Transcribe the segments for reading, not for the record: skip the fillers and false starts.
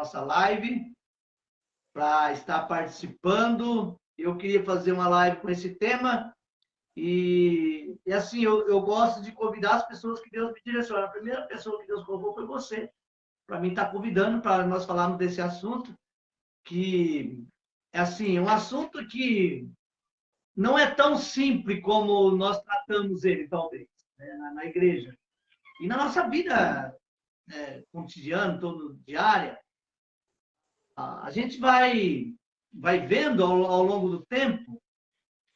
nossa live, para estar participando. Eu queria fazer uma live com esse tema e assim, eu gosto de convidar as pessoas que Deus me direciona. A primeira pessoa que Deus colocou foi você, para mim estar convidando para nós falarmos desse assunto, que é assim, um assunto que não é tão simples como nós tratamos ele, talvez, né, na igreja. E na nossa vida cotidiana, todo diária, a gente vai vendo ao longo do tempo,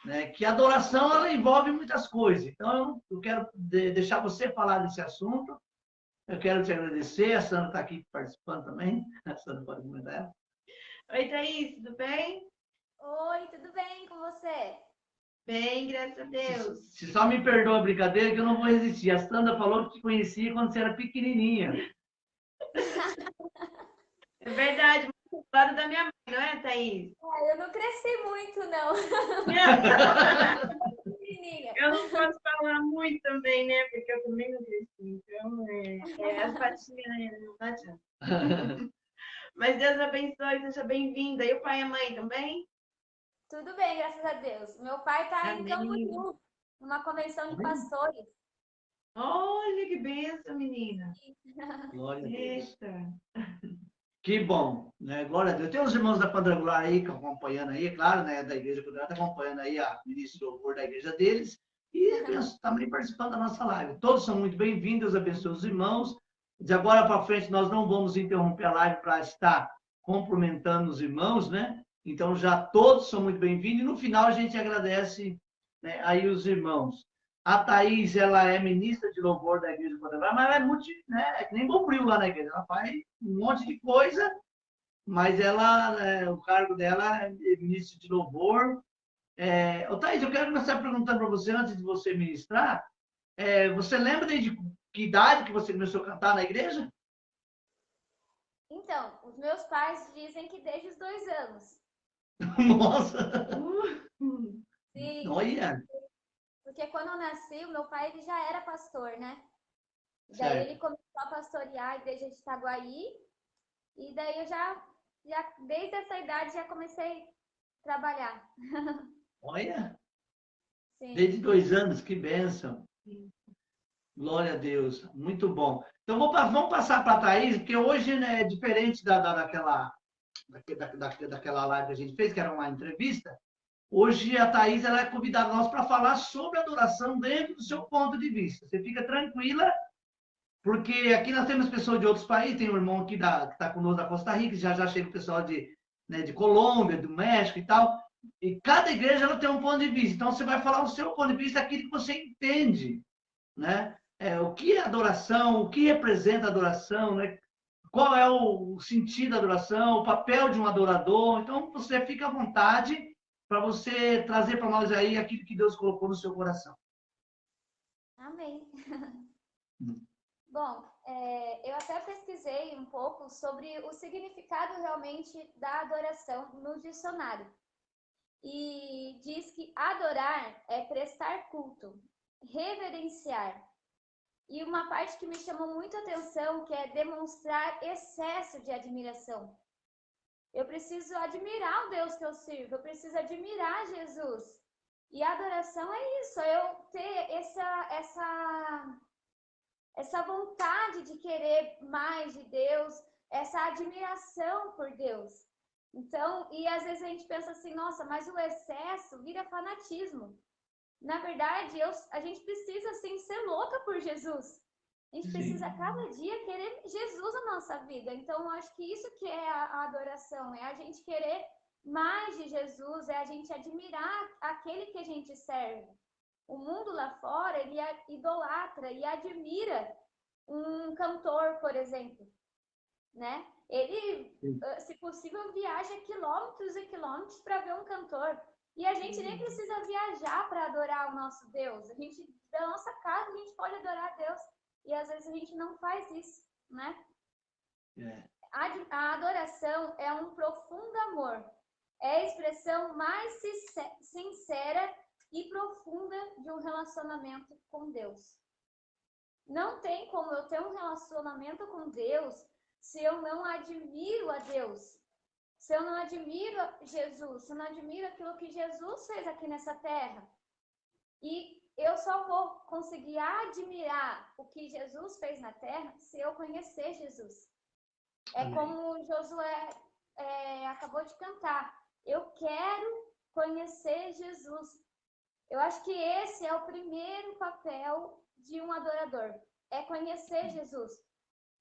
né, que a adoração ela envolve muitas coisas. Então, eu quero deixar você falar desse assunto. Eu quero te agradecer. A Sandra está aqui participando também. A Sandra pode comentar ela. Oi, Thaís, tudo bem? Oi, tudo bem com você? Bem, graças a Deus. Se só me perdoa a brincadeira, que eu não vou resistir. A Sandra falou que te conhecia quando você era pequenininha. É verdade, do lado da minha mãe, não é, Thaís? Eu não cresci muito, não. Menininha. Eu não posso falar muito também, né? Porque eu também não cresci. Então, as patinhas, né? Não adianta. Mas Deus abençoe, seja bem-vinda. E o pai e a mãe também? Tudo bem, graças a Deus. Meu pai está em Amém. Camboriú, numa convenção de pastores. Olha que benção, menina. Glória a Deus. Eita. Que bom, né? Glória a Deus. Tem os irmãos da Quadrangular aí que estão acompanhando aí, é claro, né? Da Igreja Quadrangular, está acompanhando aí a ministro de louvor da igreja deles e também participando da nossa live. Todos são muito bem-vindos, abençoe os irmãos. De agora para frente, nós não vamos interromper a live para estar cumprimentando os irmãos, né? Então, já todos são muito bem-vindos. E no final, a gente agradece, né, aí os irmãos. A Thaís, ela é ministra de louvor da Igreja Quadrangular, mas ela é muito, né? É que nem bombril lá na igreja. Ela faz um monte de coisa, mas ela, o cargo dela é ministro de louvor. Thaís, eu quero começar perguntando para você, antes de você ministrar, você lembra desde que idade que você começou a cantar na igreja? Então, os meus pais dizem que desde os 2 anos. Nossa! Sim, Olha! porque quando eu nasci, o meu pai ele já era pastor, né? Daí Certo. ele começou a pastorear a igreja de Itaguaí. E daí eu já desde essa idade, já comecei a trabalhar. Olha! Sim. Desde 2 anos, que bênção! Glória a Deus, muito bom. Então, vamos passar para a Thaís, porque hoje, né, é diferente daquela live que a gente fez, que era uma entrevista. Hoje a Thaís ela é convidada nossa para falar sobre adoração dentro do seu ponto de vista. Você fica tranquila, porque aqui nós temos pessoas de outros países, tem um irmão aqui que está conosco da Costa Rica, já chega o pessoal de Colômbia, do México e tal. E cada igreja ela tem um ponto de vista. Então você vai falar o seu ponto de vista, aquilo que você entende, né? O que é adoração, o que representa adoração, né? Qual é o sentido da adoração, o papel de um adorador. Então, você fica à vontade para você trazer para nós aí aquilo que Deus colocou no seu coração. Amém. Bom, eu até pesquisei um pouco sobre o significado realmente da adoração no dicionário. E diz que adorar é prestar culto, reverenciar. E uma parte que me chamou muito a atenção, que é demonstrar excesso de admiração. Eu preciso admirar o Deus que eu sirvo, eu preciso admirar Jesus. E a adoração é isso, eu ter essa vontade de querer mais de Deus, essa admiração por Deus. Então, e às vezes a gente pensa assim, nossa, mas o excesso vira fanatismo. Na verdade, a gente precisa, sim, ser louca por Jesus. A gente precisa, cada dia, querer Jesus na nossa vida. Então, eu acho que isso que é a adoração, é a gente querer mais de Jesus, é a gente admirar aquele que a gente serve. O mundo lá fora, ele idolatra e admira um cantor, por exemplo, né? Ele, se possível, viaja quilômetros e quilômetros para ver um cantor. E a gente nem precisa viajar para adorar o nosso Deus. A gente, da nossa casa, a gente pode adorar a Deus. E às vezes a gente não faz isso, né? A adoração é um profundo amor. É a expressão mais sincera e profunda de um relacionamento com Deus. Não tem como eu ter um relacionamento com Deus se eu não admiro a Deus, se eu não admiro Jesus, se eu não admiro aquilo que Jesus fez aqui nessa terra. E eu só vou conseguir admirar o que Jesus fez na terra se eu conhecer Jesus. É como Josué acabou de cantar. Eu quero conhecer Jesus. Eu acho que esse é o primeiro papel de um adorador. É conhecer Jesus.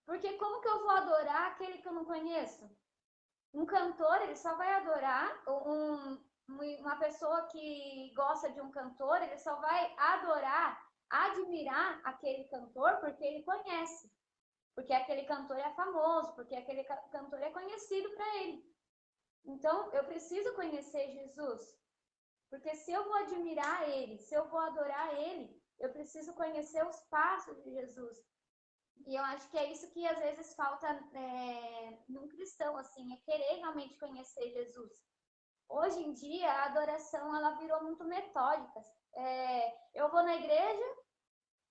Porque como que eu vou adorar aquele que eu não conheço? Um cantor, ele só vai adorar, uma pessoa que gosta de um cantor, ele só vai adorar, admirar aquele cantor porque ele conhece. Porque aquele cantor é famoso, porque aquele cantor é conhecido para ele. Então, eu preciso conhecer Jesus. Porque se eu vou admirar ele, se eu vou adorar ele, eu preciso conhecer os passos de Jesus. E eu acho que é isso que às vezes falta num cristão, assim, é querer realmente conhecer Jesus. Hoje em dia, a adoração, ela virou muito metódica. Eu vou na igreja,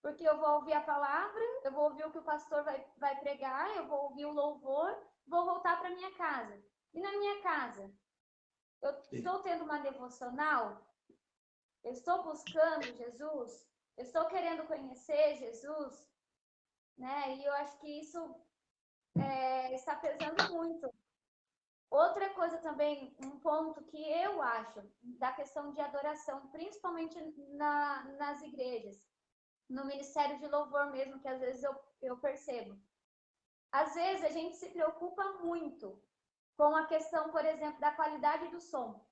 porque eu vou ouvir a palavra, eu vou ouvir o que o pastor vai pregar, eu vou ouvir o louvor, vou voltar para minha casa. E na minha casa, eu estou tendo uma devocional, eu estou buscando Jesus, eu estou querendo conhecer Jesus, né? E eu acho que isso está pesando muito. Outra coisa também, um ponto que eu acho da questão de adoração, principalmente nas igrejas, no ministério de louvor mesmo, que às vezes eu percebo. Às vezes a gente se preocupa muito com a questão, por exemplo, da qualidade do som.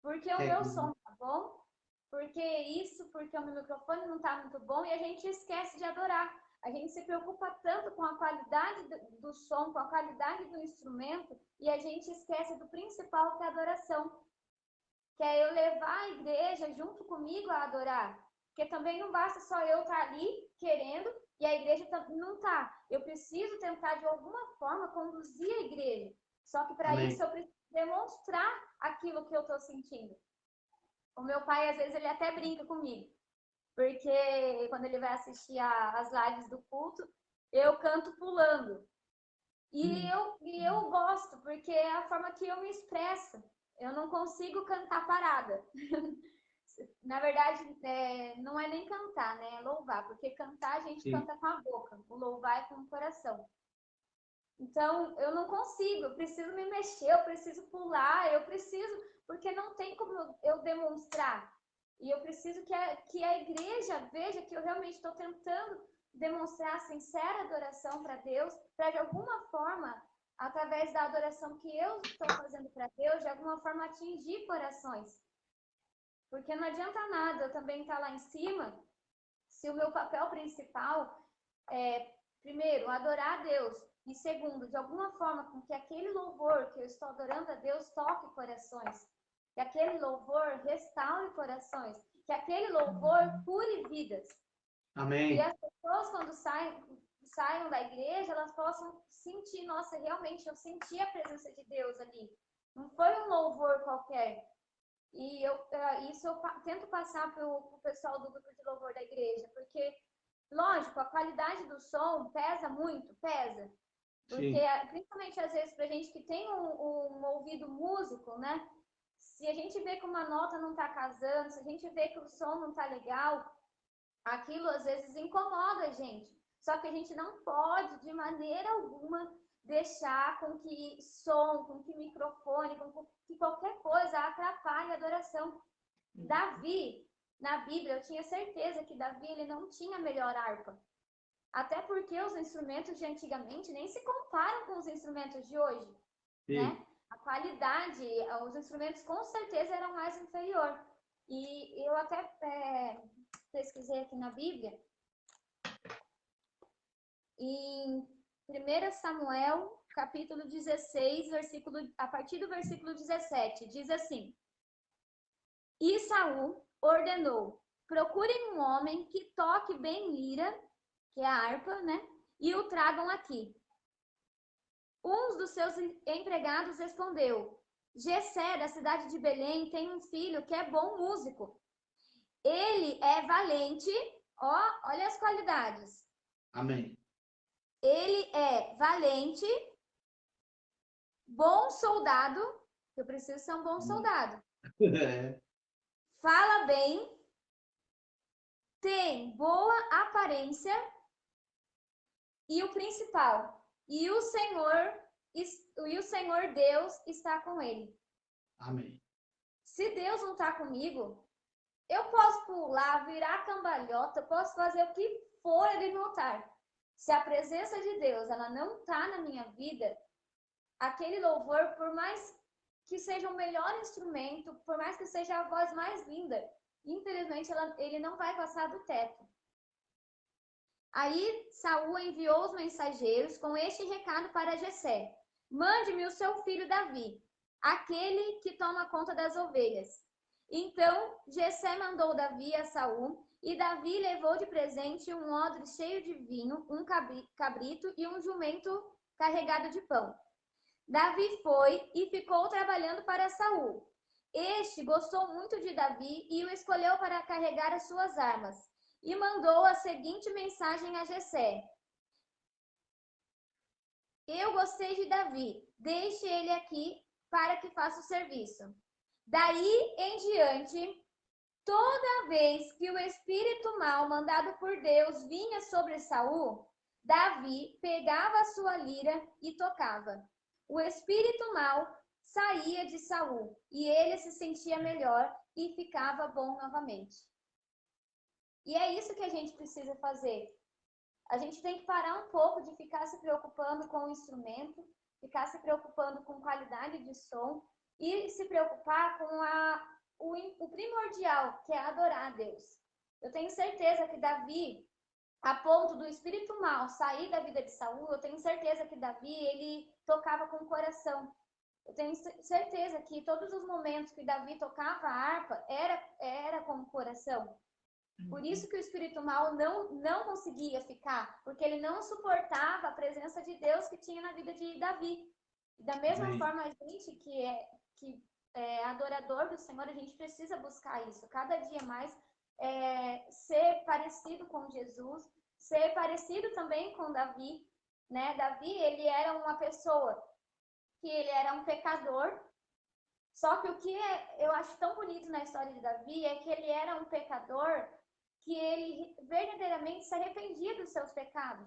Porque o meu som tá bom, porque o meu microfone não tá muito bom, e a gente esquece de adorar. A gente se preocupa tanto com a qualidade do som, com a qualidade do instrumento, e a gente esquece do principal, que é a adoração. Que é eu levar a igreja junto comigo a adorar. Porque também não basta só eu estar ali querendo e a igreja não está. Eu preciso tentar de alguma forma conduzir a igreja. Só que para isso eu preciso demonstrar aquilo que eu estou sentindo. O meu pai, às vezes, ele até brinca comigo. Porque quando ele vai assistir as lives do culto, eu canto pulando. E eu gosto, porque é a forma que eu me expresso. Eu não consigo cantar parada. Na verdade, não é nem cantar, né? É louvar. Porque cantar a gente canta com a boca. O louvar é com o coração. Então, eu não consigo. Eu preciso me mexer, eu preciso pular, eu preciso... Porque não tem como eu demonstrar. E eu preciso que a igreja veja que eu realmente estou tentando demonstrar sincera adoração para Deus, para de alguma forma, através da adoração que eu estou fazendo para Deus, de alguma forma atingir corações. Porque não adianta nada eu também estar lá em cima, se o meu papel principal é, primeiro, adorar a Deus, e segundo, de alguma forma, com que aquele louvor que eu estou adorando a Deus toque corações, que aquele louvor restaure corações, que aquele louvor cure vidas. Amém. E as pessoas, quando saiam da igreja, elas possam sentir, nossa, realmente eu senti a presença de Deus ali. Não foi um louvor qualquer. E isso eu tento passar para o pessoal do grupo de louvor da igreja, porque, lógico, a qualidade do som pesa muito, pesa. Porque, principalmente às vezes, para gente que tem um ouvido músico, né? Se a gente vê que uma nota não está casando, se a gente vê que o som não está legal, aquilo às vezes incomoda a gente. Só que a gente não pode, de maneira alguma, deixar com que som, com que microfone, com que qualquer coisa atrapalhe a adoração. Davi, na Bíblia, eu tinha certeza que Davi ele não tinha a melhor harpa. Até porque os instrumentos de antigamente nem se comparam com os instrumentos de hoje, né? A qualidade, os instrumentos com certeza eram mais inferior. E eu até pesquisei aqui na Bíblia, em 1 Samuel, capítulo 16, a partir do versículo 17, diz assim: E Saul ordenou: procurem um homem que toque bem lira, que é a harpa, né? E o tragam aqui. Um dos seus empregados respondeu: Jessé, da cidade de Belém, tem um filho que é bom músico. Ele é valente, olha as qualidades. Amém. Ele é valente, bom soldado. Eu preciso ser um bom soldado. É. Fala bem, tem boa aparência e o principal, e o Senhor Deus está com ele. Amém. Se Deus não está comigo, eu posso pular, virar cambalhota, posso fazer o que for ele não estar. Se a presença de Deus ela não está na minha vida, aquele louvor, por mais que seja o melhor instrumento, por mais que seja a voz mais linda, infelizmente ele não vai passar do teto. Aí Saul enviou os mensageiros com este recado para Jessé: mande-me o seu filho Davi, aquele que toma conta das ovelhas. Então Jessé mandou Davi a Saul, e Davi levou de presente um odre cheio de vinho, um cabrito e um jumento carregado de pão. Davi foi e ficou trabalhando para Saul. Este gostou muito de Davi e o escolheu para carregar as suas armas. E mandou a seguinte mensagem a Jessé: eu gostei de Davi, deixe ele aqui para que faça o serviço. Daí em diante, toda vez que o espírito mau mandado por Deus vinha sobre Saul, Davi pegava a sua lira e tocava. O espírito mau saía de Saul e ele se sentia melhor e ficava bom novamente. E é isso que a gente precisa fazer. A gente tem que parar um pouco de ficar se preocupando com o instrumento, ficar se preocupando com qualidade de som e se preocupar com o primordial, que é adorar a Deus. Eu tenho certeza que Davi, a ponto do espírito mau sair da vida de Saul, eu tenho certeza que Davi, ele tocava com o coração. Eu tenho certeza que todos os momentos que Davi tocava a harpa era com o coração. Por isso que o espírito mau não conseguia ficar, porque ele não suportava a presença de Deus que tinha na vida de Davi. E da mesma forma, a gente que é adorador do Senhor, a gente precisa buscar isso. Cada dia mais ser parecido com Jesus, ser parecido também com Davi, né? Davi, ele era uma pessoa que ele era um pecador. Só que o que eu acho tão bonito na história de Davi é que ele era um pecador que ele verdadeiramente se arrependia dos seus pecados,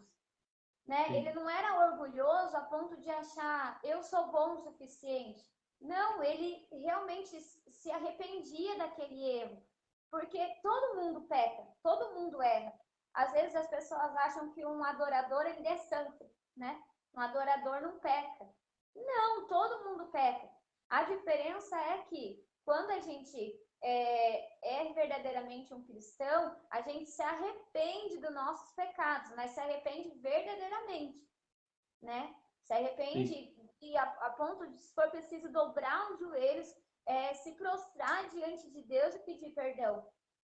né? Ele não era orgulhoso a ponto de achar, eu sou bom o suficiente. Não, ele realmente se arrependia daquele erro, porque todo mundo peca, todo mundo erra. Às vezes as pessoas acham que um adorador ele é santo, né? Um adorador não peca. Não, todo mundo peca. A diferença é que quando a gente é verdadeiramente um cristão, a gente se arrepende dos nossos pecados, mas se arrepende verdadeiramente, né? Se arrepende e a ponto de, se for preciso, dobrar os joelhos, se prostrar diante de Deus e pedir perdão.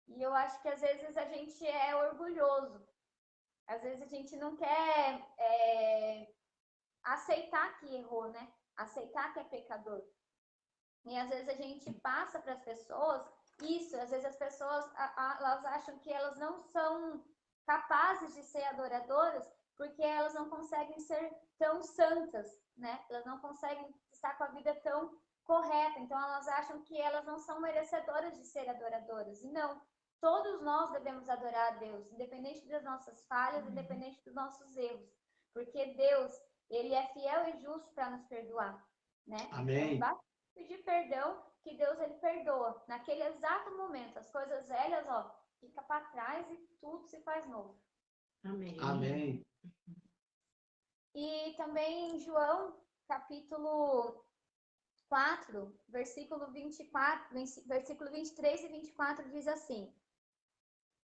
E eu acho que às vezes a gente é orgulhoso, às vezes a gente não quer aceitar que errou, né? Aceitar que é pecador. E às vezes a gente passa para as pessoas isso, às vezes as pessoas elas acham que elas não são capazes de ser adoradoras porque elas não conseguem ser tão santas, né? Elas não conseguem estar com a vida tão correta, então elas acham que elas não são merecedoras de ser adoradoras. E não, todos nós devemos adorar a Deus, independente das nossas falhas, independente dos nossos erros, porque Deus, ele é fiel e justo para nos perdoar, né? Amém. Então, basta pedir perdão, que Deus ele perdoa. Naquele exato momento, as coisas velhas, fica para trás e tudo se faz novo. Amém. Amém. E também em João, capítulo 4, versículo 23 e 24 diz assim: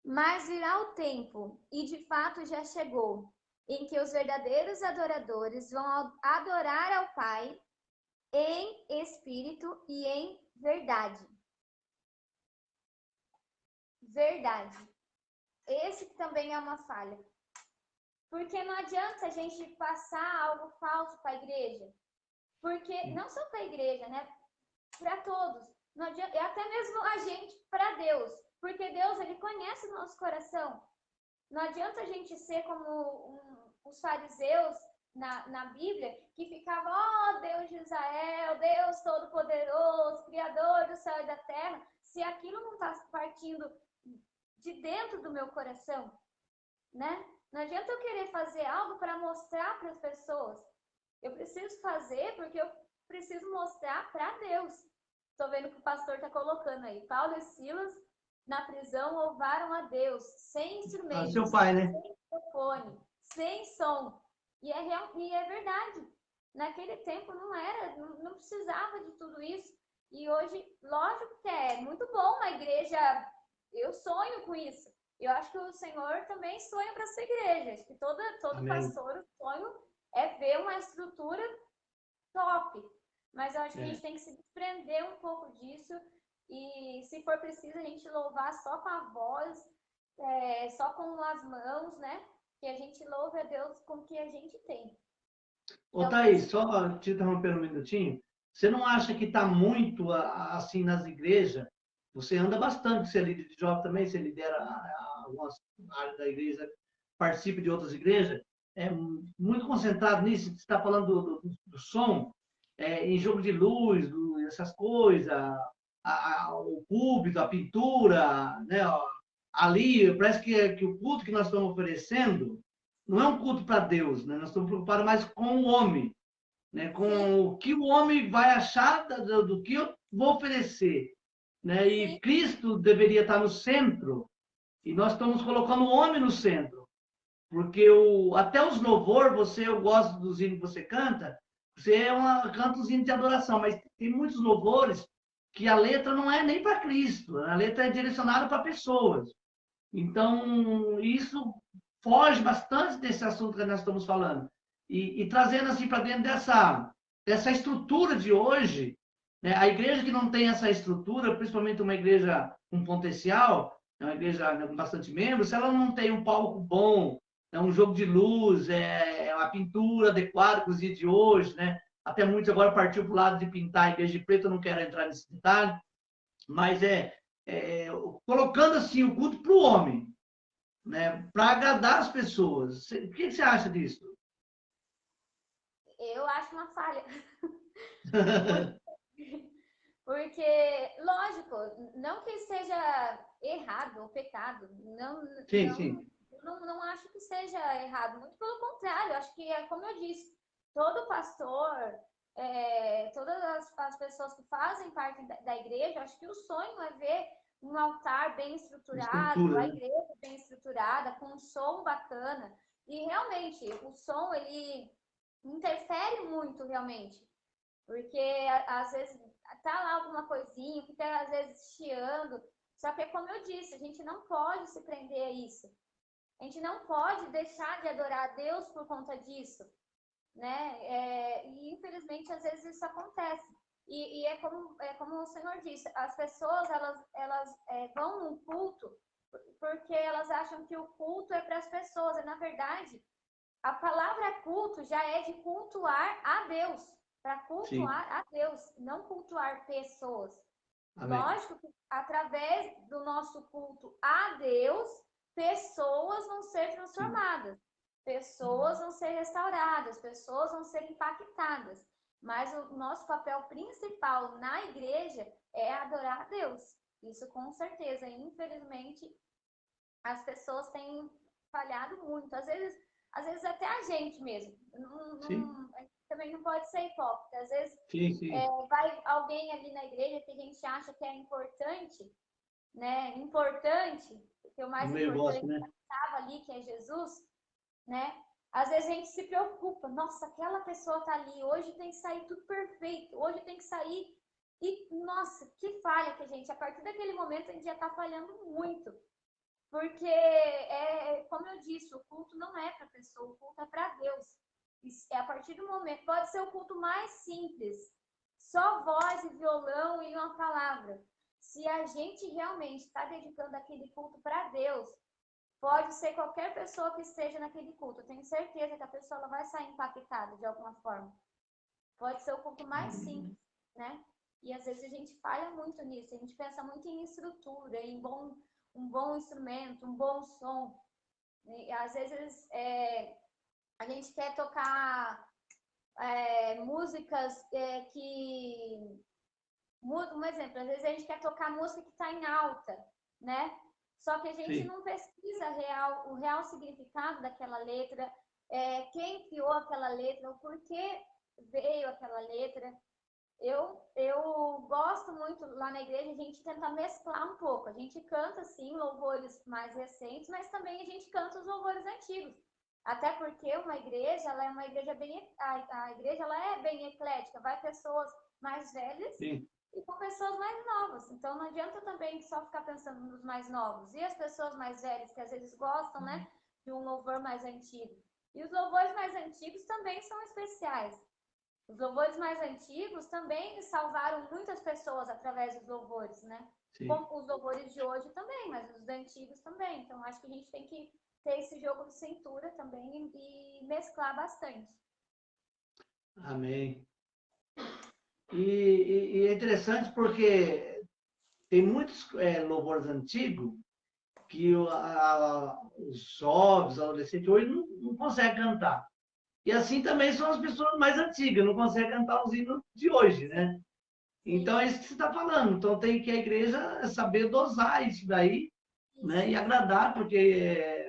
mas virá o tempo, e de fato já chegou, em que os verdadeiros adoradores vão adorar ao Pai em espírito e em verdade. Verdade. Esse também é uma falha. Porque não adianta a gente passar algo falso para a igreja. Porque, não só para a igreja, né? Para todos. Não adianta, até mesmo a gente para Deus. Porque Deus, ele conhece o nosso coração. Não adianta a gente ser como os fariseus na Bíblia, que ficavam, ó Deus de Israel, Deus Todo-Poderoso, Criador do céu e da terra, se aquilo não está partindo de dentro do meu coração, né? Não adianta eu querer fazer algo para mostrar para as pessoas. Eu preciso fazer porque eu preciso mostrar para Deus. Estou vendo que o pastor está colocando aí. Paulo e Silas, na prisão, louvaram a Deus, sem instrumentos, Seu pai, né? sem microfone, sem som. E é verdade. Naquele tempo não precisava de tudo isso. E hoje, lógico que é muito bom a igreja. Eu sonho com isso. Eu acho que o Senhor também sonha para essa igreja. Acho que todo pastor, o sonho é ver uma estrutura top. Mas eu acho que a gente tem que se desprender um pouco disso. E se for preciso, a gente louvar só com a voz, só com as mãos, né? Que a gente louve a Deus com o que a gente tem. Ô, Thaís, só te interrompendo um minutinho. Você não acha que está muito assim nas igrejas? Você anda bastante, você é líder de jovem também, você lidera algumas áreas da igreja, participa de outras igrejas. É muito concentrado nisso, você está falando do som, em jogo de luz, essas coisas, o púlpito, a pintura, né? Ali, parece que o culto que nós estamos oferecendo não é um culto para Deus, né? Nós estamos preocupados mais com o homem, né? Com o que o homem vai achar do que eu vou oferecer, né? E Cristo deveria estar no centro, e nós estamos colocando o homem no centro, porque até os louvor, eu gosto dos hinos que você canta, canta os hinos de adoração, mas tem muitos louvores que a letra não é nem para Cristo, a letra é direcionada para pessoas. Então, isso foge bastante desse assunto que nós estamos falando. E trazendo assim para dentro dessa estrutura de hoje, né? A igreja que não tem essa estrutura, principalmente uma igreja com potencial, uma igreja, né, com bastante membros, se ela não tem um palco bom, um jogo de luz, a pintura adequada para os dias de hoje, né? Até muitos agora partiu para o lado de pintar a igreja de preto, eu não quero entrar nesse detalhe, mas colocando assim o culto para o homem, né? Para agradar as pessoas. O que você acha disso? Eu acho uma falha. Porque, lógico, não que seja errado ou pecado, Sim. não acho que seja errado, muito pelo contrário, acho que é como eu disse, todo pastor, todas as pessoas que fazem parte da igreja, acho que o sonho é ver um altar bem estruturado, a igreja bem estruturada, com um som bacana. E realmente, o som, ele interfere muito, realmente. Porque às vezes tá lá alguma coisinha, fica às vezes chiando. Só que, como eu disse, a gente não pode se prender a isso. A gente não pode deixar de adorar a Deus por conta disso, né? E infelizmente às vezes isso acontece. E é como o Senhor disse, as pessoas elas vão num culto porque elas acham que o culto é para as pessoas. E na verdade, a palavra culto já é de cultuar a Deus, para cultuar a Deus, não cultuar pessoas. Amém. Lógico que através do nosso culto a Deus, pessoas vão ser transformadas, pessoas vão ser restauradas, pessoas vão ser impactadas. Mas o nosso papel principal na igreja é adorar a Deus. Isso com certeza. Infelizmente, as pessoas têm falhado muito. Às vezes até a gente mesmo. A gente também não pode ser hipócrita. Às vezes vai alguém ali na igreja que a gente acha que é importante, né? Porque o mais importante que estava ali, que é Jesus, né? Às vezes a gente se preocupa. Nossa, aquela pessoa tá ali. Hoje tem que sair tudo perfeito. Hoje tem que sair. E, nossa, que falha que a gente... A partir daquele momento a gente já tá falhando muito. Porque, como eu disse, o culto não é para a pessoa, o culto é para Deus. É a partir do momento, pode ser o culto mais simples, só voz e violão e uma palavra. Se a gente realmente está dedicando aquele culto para Deus, pode ser qualquer pessoa que esteja naquele culto. Eu tenho certeza que a pessoa ela vai sair impactada de alguma forma. Pode ser o culto mais simples, né? E às vezes a gente falha muito nisso, a gente pensa muito em estrutura, em um bom instrumento, um bom som. E, às vezes a gente quer tocar músicas um exemplo, às vezes a gente quer tocar música que está em alta, né? Só que a gente não pesquisa o real significado daquela letra, quem criou aquela letra, o porquê veio aquela letra. Eu gosto muito lá na igreja, a gente tenta mesclar um pouco. A gente canta, sim, louvores mais recentes, mas também a gente canta os louvores antigos. Até porque uma igreja, ela é uma igreja a igreja ela é bem eclética, vai pessoas mais velhas e com pessoas mais novas. Então não adianta também só ficar pensando nos mais novos. E as pessoas mais velhas, que às vezes gostam, né, de um louvor mais antigo. E os louvores mais antigos também são especiais. Os louvores mais antigos também salvaram muitas pessoas através dos louvores, né? Como os louvores de hoje também, mas os antigos também. Então, acho que a gente tem que ter esse jogo de cintura também e mesclar bastante. Amém. E é interessante porque tem muitos louvores antigos que os jovens, os adolescentes hoje não conseguem cantar. E assim também são as pessoas mais antigas, não conseguem cantar os hinos de hoje, né? Então é isso que você está falando. Então tem que a igreja saber dosar isso daí, né? E agradar, porque,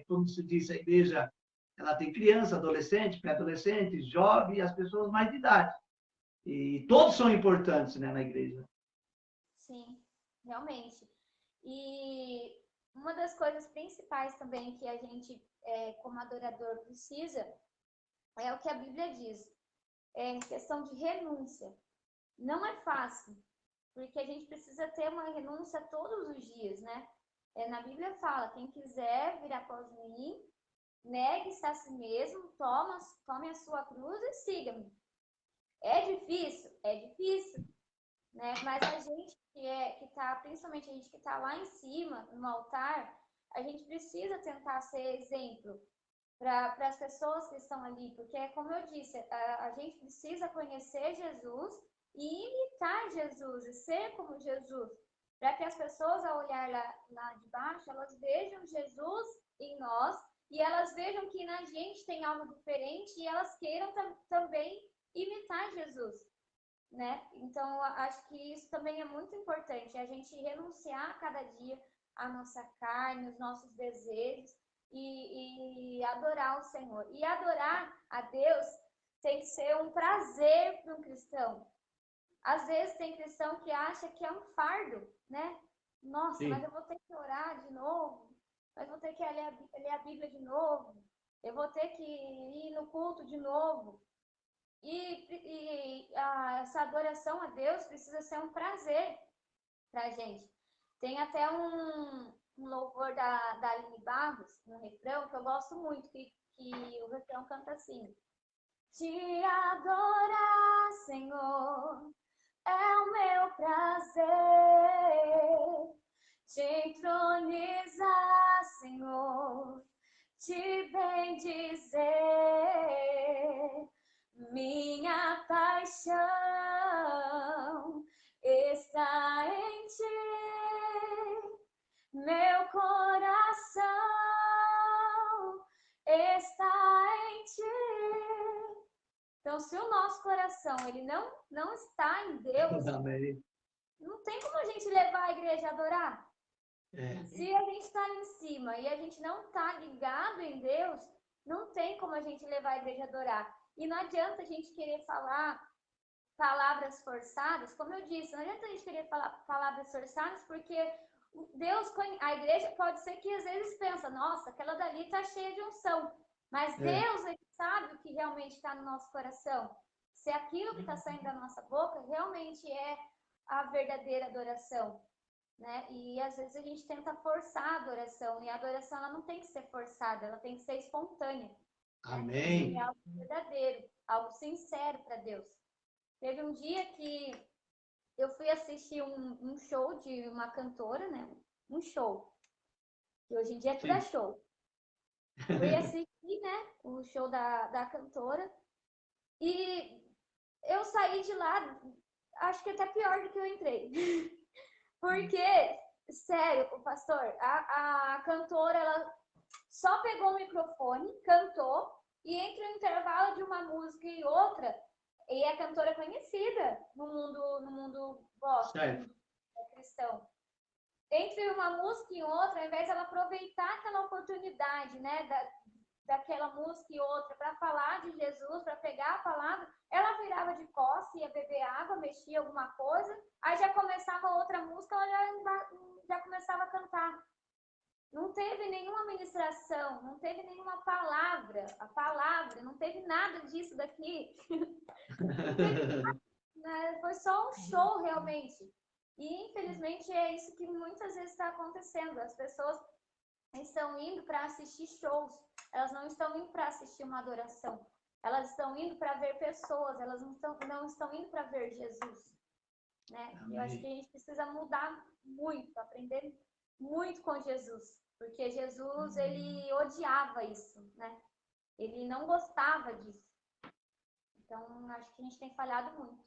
como se diz, a igreja ela tem criança, adolescente, pré-adolescente, jovem e as pessoas mais de idade. E todos são importantes, né, na igreja. Sim, realmente. E uma das coisas principais também que a gente, como adorador, precisa é o que a Bíblia diz, questão de renúncia. Não é fácil, porque a gente precisa ter uma renúncia todos os dias, né? Na Bíblia fala, quem quiser vir após mim, negue-se a si mesmo, tome a sua cruz e siga-me. É difícil? É difícil, né? Mas a gente que tá, principalmente a gente que está lá em cima, no altar, a gente precisa tentar ser exemplo para as pessoas que estão ali, porque, como eu disse, a gente precisa conhecer Jesus e imitar Jesus, e ser como Jesus, para que as pessoas, ao olhar lá de baixo, elas vejam Jesus em nós e elas vejam que na gente tem algo diferente e elas queiram também imitar Jesus, né? Então, acho que isso também é muito importante, a gente renunciar a cada dia à nossa carne, os nossos desejos, e adorar o Senhor. E adorar a Deus tem que ser um prazer para um cristão. Às vezes tem cristão que acha que é um fardo, né? Nossa, mas eu vou ter que orar de novo, mas vou ter que ler a Bíblia de novo, eu vou ter que ir no culto de novo. Essa adoração a Deus precisa ser um prazer para a gente. Tem até um louvor da Aline Barros, um refrão que eu gosto muito, que o refrão canta assim: te adorar, Senhor, é o meu prazer, te entronizar, Senhor, te bendizer, minha paixão está em ti, meu coração está em ti. Então, se o nosso coração ele não está em Deus, não tem como a gente levar a igreja a adorar. Se a gente está em cima e a gente não está ligado em Deus, não tem como a gente levar a igreja a adorar. E não adianta a gente querer falar palavras forçadas, como eu disse, não adianta a gente querer falar palavras forçadas, porque Deus, a igreja pode ser que às vezes pensa, nossa, aquela dali está cheia de unção, mas Deus, ele sabe o que realmente está no nosso coração, se aquilo que está saindo da nossa boca realmente é a verdadeira adoração, né? E às vezes a gente tenta forçar a adoração, e a adoração ela não tem que ser forçada, ela tem que ser espontânea. Amém. É algo verdadeiro, algo sincero para Deus. Teve um dia que eu fui assistir um show de uma cantora, né? Um show. Que hoje em dia tudo é show. Fui assistir, né? O show da cantora. E eu saí de lá, acho que até pior do que eu entrei. Porque, sério, o pastor, a cantora, ela só pegou o microfone, cantou, E entre o intervalo de uma música e outra, e a cantora conhecida no mundo gospel, cristão. Entre uma música e outra, ao invés de ela aproveitar aquela oportunidade, né, daquela música e outra para falar de Jesus, para pegar a palavra, ela virava de costas, ia beber água, mexia alguma coisa, aí já começava outra música, ela já começava a cantar. Não teve nenhuma ministração, não teve nenhuma palavra, não teve nada disso daqui. Não teve nada, né? Foi só um show, realmente. E, infelizmente, é isso que muitas vezes está acontecendo. As pessoas estão indo para assistir shows, elas não estão indo para assistir uma adoração. Elas estão indo para ver pessoas, elas não estão indo para ver Jesus. Né? Eu acho que a gente precisa mudar muito, aprender muito com Jesus, porque Jesus, ele odiava isso, né? Ele não gostava disso. Então, acho que a gente tem falhado muito.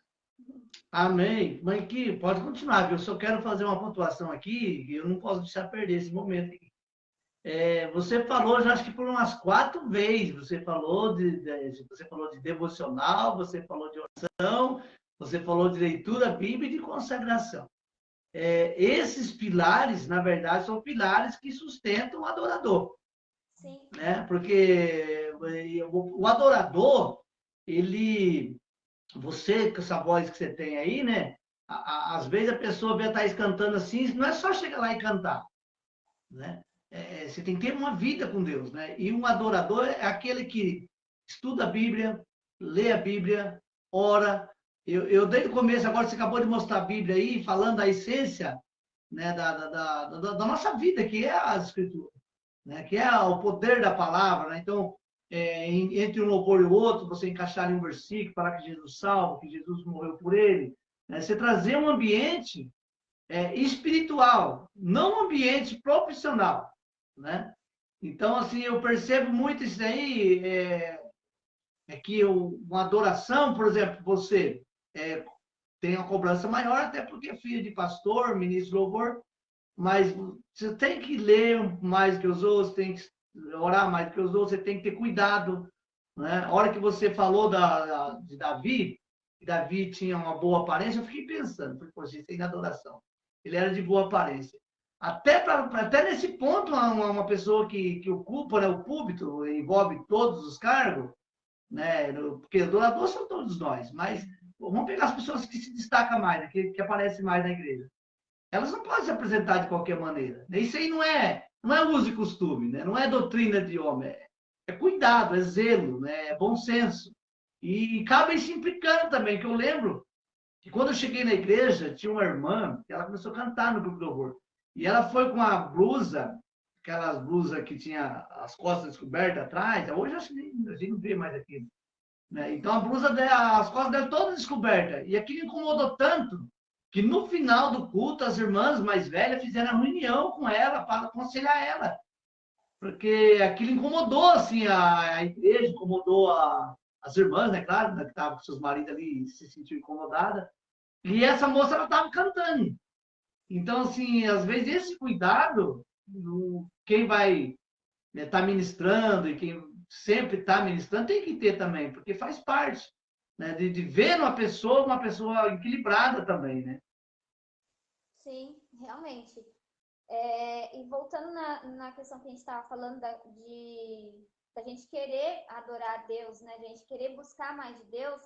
Amém. Mãe, que pode continuar, viu? Eu só quero fazer uma pontuação aqui, e eu não posso deixar perder esse momento aqui. Você falou, já acho que por umas 4 vezes, você falou de devocional, você falou de oração, você falou de leitura bíblica e de consagração. Esses pilares, na verdade, são pilares que sustentam o adorador. Sim. Né? Porque o adorador, você, com essa voz que você tem aí, né? Às vezes a pessoa vê a Thaís cantando assim, não é só chegar lá e cantar, né? Você tem que ter uma vida com Deus, né? E um adorador é aquele que estuda a Bíblia, lê a Bíblia, ora. Eu desde o começo, agora você acabou de mostrar a Bíblia aí, falando da essência, né, da nossa vida, que é a Escritura, né? Que é o poder da palavra, né? Então, entre um louvor e o outro, você encaixar ali um versículo, falar que Jesus salva, que Jesus morreu por ele, né? Você trazer um ambiente espiritual, não um ambiente profissional, né? Então, assim, eu percebo muito isso aí, que uma adoração, por exemplo, você tem uma cobrança maior, até porque é filho de pastor, ministro de louvor, mas você tem que ler mais que os outros, tem que orar mais que os outros, você tem que ter cuidado, né? A hora que você falou de Davi, que Davi tinha uma boa aparência, eu fiquei pensando, falei, poxa, isso aí na adoração. Ele era de boa aparência. Até nesse ponto, uma pessoa que ocupa, né, o púlpito, envolve todos os cargos, né? Porque adorador são todos nós, mas vamos pegar as pessoas que se destacam mais, né, que aparecem mais na igreja. Elas não podem se apresentar de qualquer maneira. Isso aí não é uso e costume, né? Não é doutrina de homem. É cuidado, é zelo, né? É bom senso. E cabe se implicando também, que eu lembro que quando eu cheguei na igreja, tinha uma irmã, que ela começou a cantar no grupo do louvor. E ela foi com a blusa, aquelas blusas que tinha as costas descobertas atrás. Hoje acho que a gente não vê mais aquilo. Né? Então a blusa dela, as costas dela todas descobertas. E aquilo incomodou tanto que no final do culto as irmãs mais velhas fizeram uma reunião com ela para aconselhar ela. Porque aquilo incomodou assim, a igreja, incomodou as irmãs, né? Claro, né, que estavam com seus maridos ali se sentiu incomodada. E essa moça, ela estava cantando. Então, assim, às vezes esse cuidado, quem vai estar ministrando e quem sempre está ministrando tem que ter também, porque faz parte, né, de ver uma pessoa equilibrada também, né? Sim, realmente. E voltando na questão que a gente estava falando da gente querer adorar a Deus, né? A gente querer buscar mais de Deus,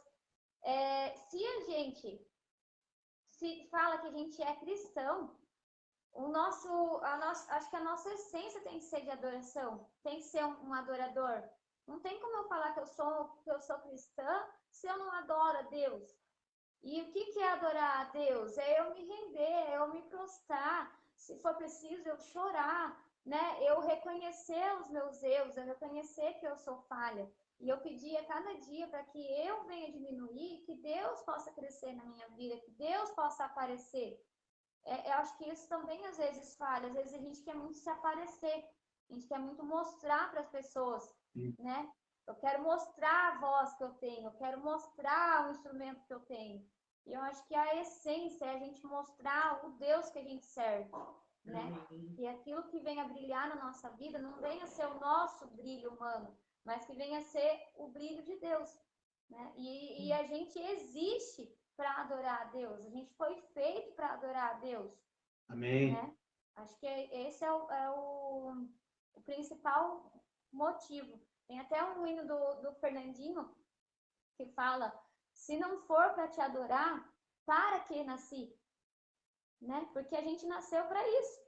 se a gente se fala que a gente é cristão, acho que a nossa essência tem que ser de adoração, tem que ser um adorador. Não tem como eu falar que eu sou cristã se eu não adoro a Deus. E o que é adorar a Deus? É eu me render, é eu me prostrar, se for preciso eu chorar, né? Eu reconhecer os meus erros, eu reconhecer que eu sou falha. E eu pedir a cada dia para que eu venha diminuir, que Deus possa crescer na minha vida, que Deus possa aparecer. Eu acho que isso também às vezes falha. Às vezes a gente quer muito se aparecer, a gente quer muito mostrar para as pessoas, né? Eu quero mostrar a voz que eu tenho, eu quero mostrar o instrumento que eu tenho. E eu acho que a essência é a gente mostrar o Deus que a gente serve, né? E aquilo que vem a brilhar na nossa vida não vem a ser o nosso brilho humano, mas que venha a ser o brilho de Deus, né? E a gente existe para adorar a Deus, a gente foi feito para adorar a Deus. Amém. Né? Acho que esse é o principal motivo. Tem até um hino do Fernandinho que fala: se não for para te adorar, para que nasci? Né? Porque a gente nasceu para isso.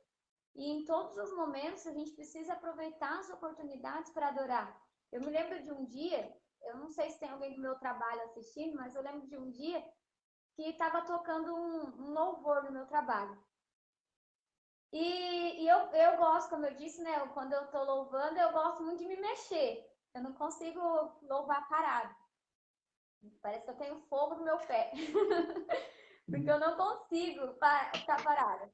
E em todos os momentos a gente precisa aproveitar as oportunidades para adorar. Eu me lembro de um dia, eu não sei se tem alguém do meu trabalho assistindo, mas eu lembro de um dia que estava tocando um louvor no meu trabalho. E eu gosto, como eu disse, né? Quando eu estou louvando, eu gosto muito de me mexer. Eu não consigo louvar parado. Parece que eu tenho fogo no meu pé. Porque eu não consigo ficar parada.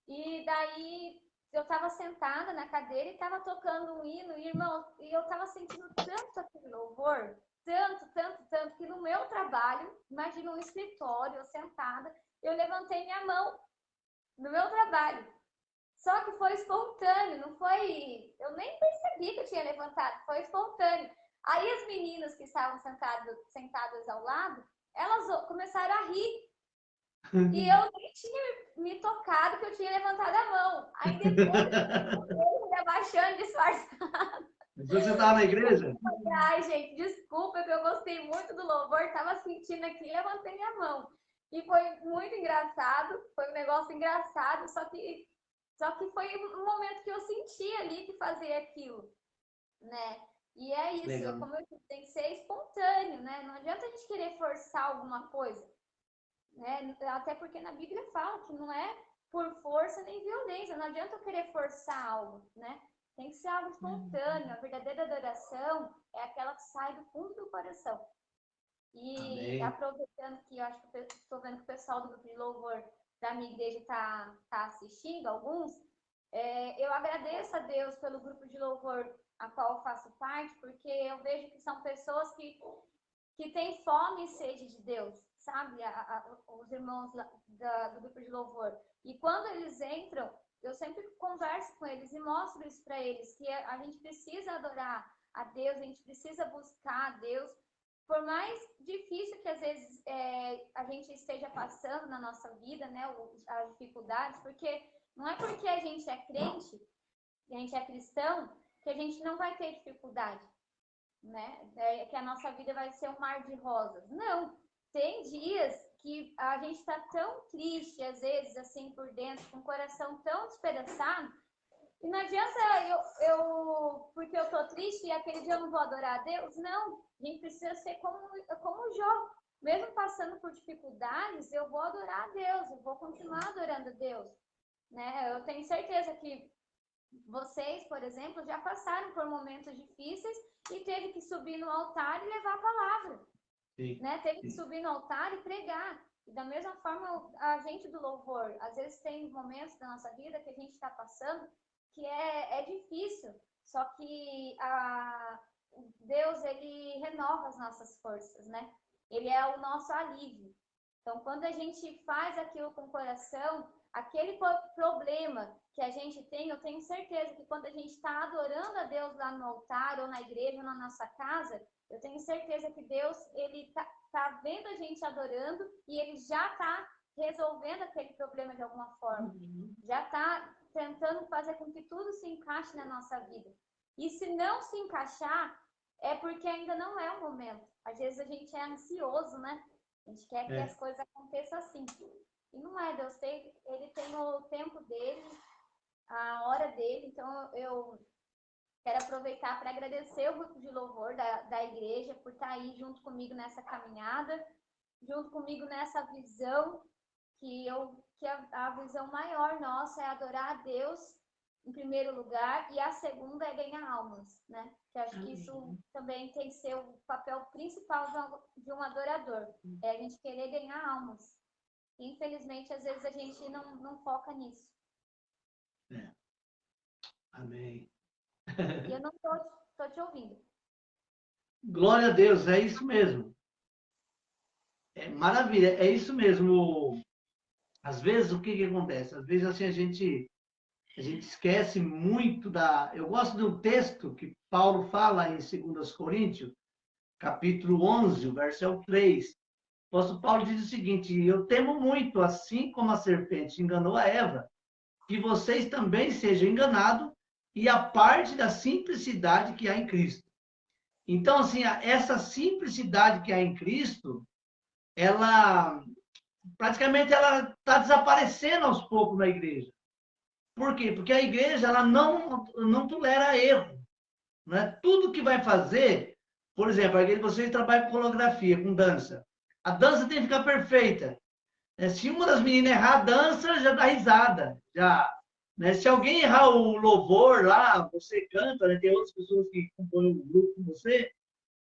E daí eu estava sentada na cadeira e estava tocando um hino, irmão, e eu estava sentindo tanto aquele louvor, tanto, que no meu trabalho, imagina um escritório, eu sentada, eu levantei minha mão no meu trabalho. Só que foi espontâneo, não foi. Eu nem percebi que eu tinha levantado, foi espontâneo. Aí as meninas que estavam sentadas ao lado, elas começaram a rir. E eu nem tinha me tocado que eu tinha levantado a mão. Aí depois eu me abaixando, disfarçado. Você estava na igreja? Ai, gente, desculpa que eu gostei muito do louvor, estava sentindo aqui e levantei minha mão. E foi muito engraçado, foi um negócio engraçado, só que foi um momento que eu senti ali que fazer aquilo, né? E é isso, Legal. como eu disse, tem que ser espontâneo, né? Não adianta a gente querer forçar alguma coisa, né? Até porque na Bíblia fala que não é por força nem violência, não adianta eu querer forçar algo, né? Tem que ser algo espontâneo. A verdadeira adoração é aquela que sai do fundo do coração. E Amém. aproveitando que eu acho que estou vendo que o pessoal do grupo de louvor da minha igreja está assistindo, alguns, eu agradeço a Deus pelo grupo de louvor a qual eu faço parte, porque eu vejo que são pessoas que têm fome e sede de Deus, sabe? Os irmãos do grupo de louvor. E quando eles entram, eu sempre converso com eles e mostro isso para eles, que a gente precisa adorar a Deus, a gente precisa buscar a Deus, por mais difícil que às vezes a gente esteja passando na nossa vida, né, as dificuldades, porque não é porque a gente é crente, a gente é cristão, que a gente não vai ter dificuldade, né? Que a nossa vida vai ser um mar de rosas. Não, tem dias que a gente está tão triste, às vezes, assim, por dentro, com o coração tão despedaçado, e não adianta porque eu tô triste e aquele dia eu não vou adorar a Deus. Não, a gente precisa ser como Jó. Mesmo passando por dificuldades, eu vou adorar a Deus, eu vou continuar adorando a Deus. Né? Eu tenho certeza que vocês, por exemplo, já passaram por momentos difíceis e teve que subir no altar e levar a palavra. Né? Teve que subir no altar e pregar. E da mesma forma, a gente do louvor, às vezes tem momentos da nossa vida que a gente está passando que é difícil, só que Deus, ele renova as nossas forças, né? Ele é o nosso alívio. Então, quando a gente faz aquilo com o coração, aquele problema que a gente tem, eu tenho certeza que quando a gente está adorando a Deus lá no altar, ou na igreja, ou na nossa casa, eu tenho certeza que Deus, ele tá vendo a gente adorando e ele já está resolvendo aquele problema de alguma forma. Já está tentando fazer com que tudo se encaixe na nossa vida. E se não se encaixar, é porque ainda não é o momento. Às vezes a gente é ansioso, né? A gente quer que as coisas aconteçam assim. E não é, Deus ele tem o tempo dele, a hora dele. Então eu quero aproveitar para agradecer o grupo de louvor da igreja por estar aí junto comigo nessa caminhada, junto comigo nessa visão, que a visão maior nossa é adorar a Deus em primeiro lugar, e a segunda é ganhar almas, né? Que eu acho que isso também tem que ser o papel principal de um adorador, é a gente querer ganhar almas. Infelizmente, às vezes a gente não foca nisso. Amém. E eu não tô te ouvindo. Glória a Deus, é isso mesmo. Maravilha, é isso mesmo. Às vezes, o que acontece? Às vezes, assim, a gente A gente esquece muito da... Eu gosto de um texto que Paulo fala em 2 Coríntios, capítulo 11, o verso 3. O apóstolo Paulo diz o seguinte: eu temo muito, assim como a serpente enganou a Eva, que vocês também sejam enganados e a parte da simplicidade que há em Cristo. Então, assim, essa simplicidade que há em Cristo, ela praticamente ela está desaparecendo aos poucos na igreja. Por quê? Porque a igreja ela não tolera erro. Né? Tudo que vai fazer, por exemplo, vocês trabalham com coreografia, com dança. A dança tem que ficar perfeita. Se uma das meninas errar a dança, já dá risada. Já, né? Se alguém errar o louvor lá, você canta, né? Tem outras pessoas que compõem o grupo com você.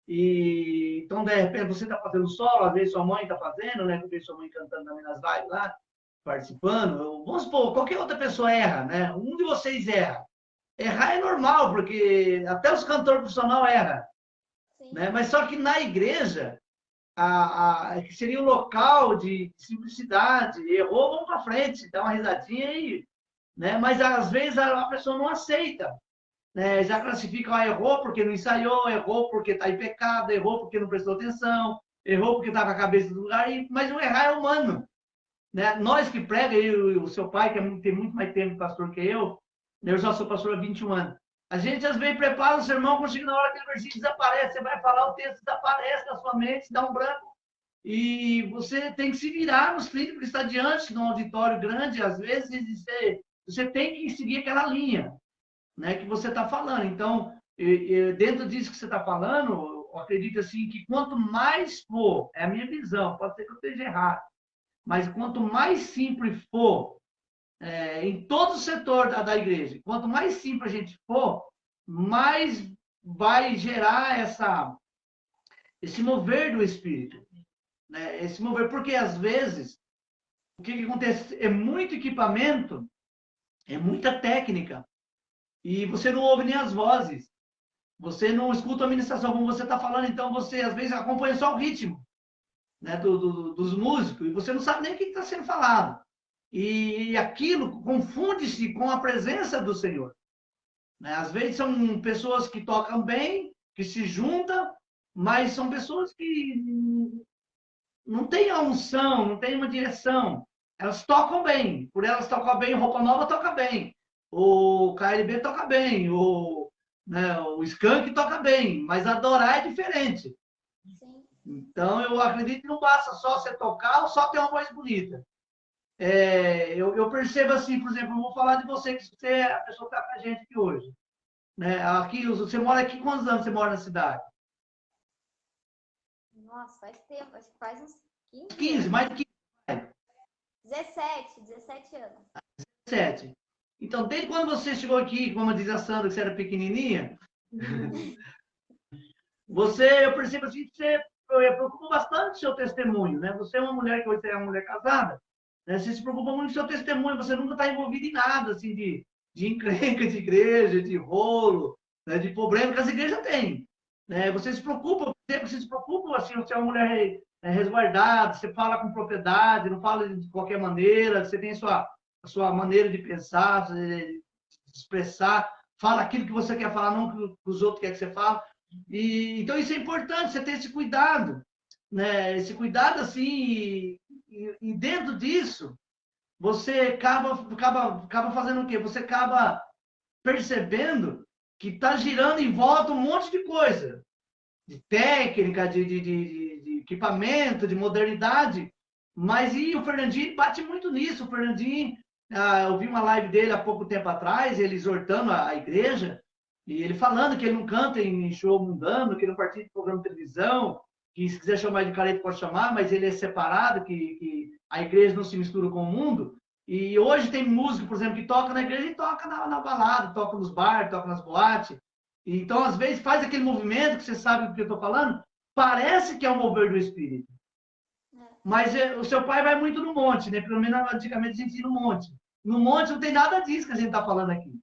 E então, de repente, você está fazendo solo, às vezes sua mãe está fazendo, né? Eu vejo sua mãe cantando também nas lives lá, participando. Vamos supor, qualquer outra pessoa erra, né? Um de vocês erra. Errar é normal, porque até os cantores profissionais erram. Né? Mas só que na igreja, que seria o local de simplicidade, errou, vamos para frente, dá uma risadinha aí. Né? Mas às vezes a pessoa não aceita. Né? Já classifica, errou porque não ensaiou, errou porque está em pecado, errou porque não prestou atenção, errou porque está com a cabeça no lugar, mas o errar é humano. Né? Nós que pregam, eu e o seu pai, que tem muito mais tempo pastor que eu já sou pastor há 21 anos, a gente às vezes prepara o sermão, quando chega na hora que o versículo desaparece, você vai falar, o texto desaparece da sua mente, dá um branco, e você tem que se virar nos trilhos, porque está diante de um auditório grande, às vezes você tem que seguir aquela linha, né, que você está falando. Então, dentro disso que você está falando, eu acredito assim, que quanto mais for, é a minha visão, pode ser que eu esteja errado, mas quanto mais simples for, em todo o setor da igreja, quanto mais simples a gente for, mais vai gerar esse mover do Espírito. Né? Esse mover, porque às vezes, o que acontece? É muito equipamento, é muita técnica, e você não ouve nem as vozes, você não escuta a ministração como você está falando, então você às vezes acompanha só o ritmo, né, dos músicos, e você não sabe nem o que está sendo falado. E aquilo confunde-se com a presença do Senhor. Né? Às vezes são pessoas que tocam bem, que se juntam, mas são pessoas que não têm a unção, não têm uma direção. Elas tocam bem. Por elas tocar bem, Roupa Nova toca bem. O KLB toca bem. O Skank toca bem. Mas adorar é diferente. Sim. Então, eu acredito que não basta só você tocar ou só ter uma voz bonita. Eu percebo assim, por exemplo, eu vou falar de você, que você é a pessoa que está com a gente aqui hoje. Né? Aqui, você mora aqui, quantos anos você mora na cidade? Nossa, faz tempo, acho que faz uns 15 15, anos. mais de 15. 17 anos. 17. Então, desde quando você chegou aqui, como diz a Sandra, que você era pequenininha, eu percebo assim, que você preocupa bastante do seu testemunho, né? Você é uma mulher que hoje é uma mulher casada, né? Você se preocupa muito do seu testemunho, você nunca está envolvido em nada, assim, de encrenca de igreja, de rolo, né? De problema que as igrejas têm. Né? Você se preocupa, assim, você é uma mulher resguardada, você fala com propriedade, não fala de qualquer maneira, você tem a sua maneira de pensar, de expressar, fala aquilo que você quer falar, não que os outros querem que você fale. Então, isso é importante, você ter esse cuidado. Né? Esse cuidado, assim, e dentro disso, você acaba fazendo o quê? Você acaba percebendo que está girando em volta um monte de coisa. De técnica, de equipamento, de modernidade. Mas e o Fernandinho bate muito nisso. O Fernandinho, eu vi uma live dele há pouco tempo atrás, ele exortando a igreja, e ele falando que ele não canta em show mundano, que ele não participa de programa de televisão, que se quiser chamar de careta pode chamar, mas ele é separado, que a igreja não se mistura com o mundo. E hoje tem músico, por exemplo, que toca na igreja e toca na balada, toca nos bares, toca nas boates. Então, às vezes, faz aquele movimento, que você sabe do que eu estou falando, parece que é um mover do Espírito. Mas o seu pai vai muito no monte, né? Pelo menos antigamente a gente ia no monte. No monte não tem nada disso que a gente está falando aqui.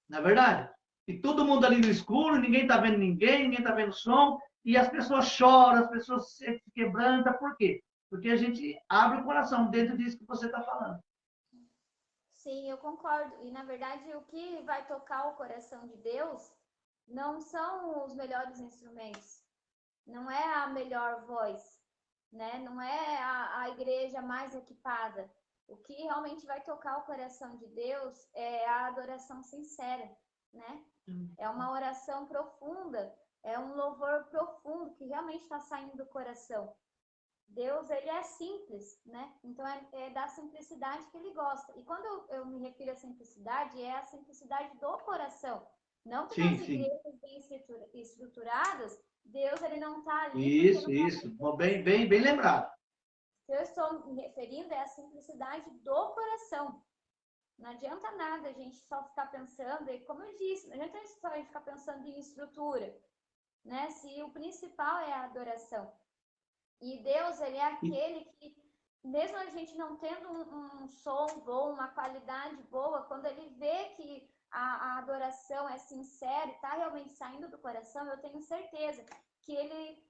Não é verdade? E todo mundo ali no escuro, ninguém está vendo ninguém está vendo som, e as pessoas choram, as pessoas se quebrantam. Por quê? Porque a gente abre o coração dentro disso que você está falando. Sim, eu concordo. E, na verdade, o que vai tocar o coração de Deus não são os melhores instrumentos, não é a melhor voz, né? Não é a igreja mais equipada. O que realmente vai tocar o coração de Deus é a adoração sincera, né? É uma oração profunda, é um louvor profundo que realmente está saindo do coração. Deus, ele é simples, né? Então, é da simplicidade que ele gosta. E quando eu me refiro à simplicidade, é a simplicidade do coração. Não que nas Sim, sim. igrejas bem estruturadas, Deus, ele não está ali. Isso. Bom, bem lembrado. O que eu estou me referindo é a simplicidade do coração. Não adianta nada a gente só ficar pensando, e como eu disse, não adianta só a gente ficar pensando em estrutura, né? Se o principal é a adoração. E Deus, ele é aquele que, mesmo a gente não tendo um som bom, uma qualidade boa, quando ele vê que a adoração é sincera e está realmente saindo do coração, eu tenho certeza que ele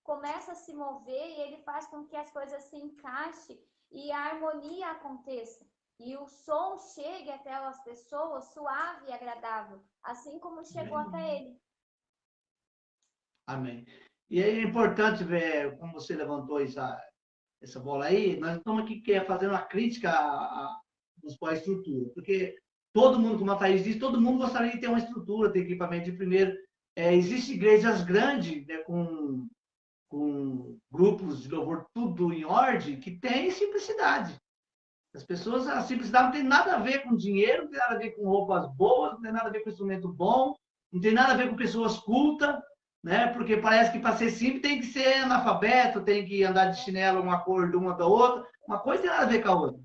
começa a se mover e ele faz com que as coisas se encaixem e a harmonia aconteça. E o som chegue até as pessoas suave e agradável, assim como chegou até ele. Amém. E é importante ver, como você levantou essa bola aí, nós estamos aqui fazendo uma crítica à estrutura, porque todo mundo, como a Thaís disse, todo mundo gostaria de ter uma estrutura, ter equipamento de primeiro. Existem igrejas grandes, né, com grupos de louvor tudo em ordem, que tem simplicidade. As pessoas, a simplicidade não tem nada a ver com dinheiro, não tem nada a ver com roupas boas, não tem nada a ver com instrumento bom, não tem nada a ver com pessoas cultas, né? Porque parece que para ser simples tem que ser analfabeto, tem que andar de chinelo uma cor de uma da outra. Uma coisa tem nada a ver com a outra.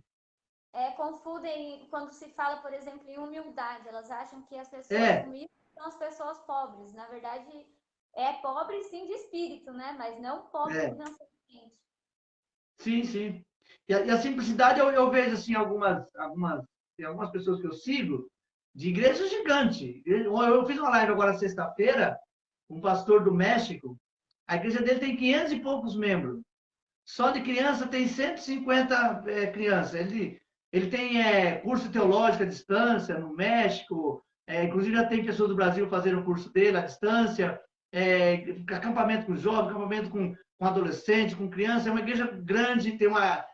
Confundem quando se fala, por exemplo, em humildade. Elas acham que as pessoas humildes são as pessoas pobres. Na verdade, é pobre sim de espírito, né? Mas não pobre financeiramente. Sim. E a simplicidade eu vejo assim algumas pessoas que eu sigo de igreja gigante. Eu fiz uma live agora sexta-feira, um pastor do México. A igreja dele tem 500 e poucos membros. Só de criança tem 150 crianças. Ele tem curso teológico à distância no México. Inclusive já tem pessoas do Brasil fazendo o curso dele à distância. Acampamento com jovens, acampamento com adolescente, com criança. É uma igreja grande,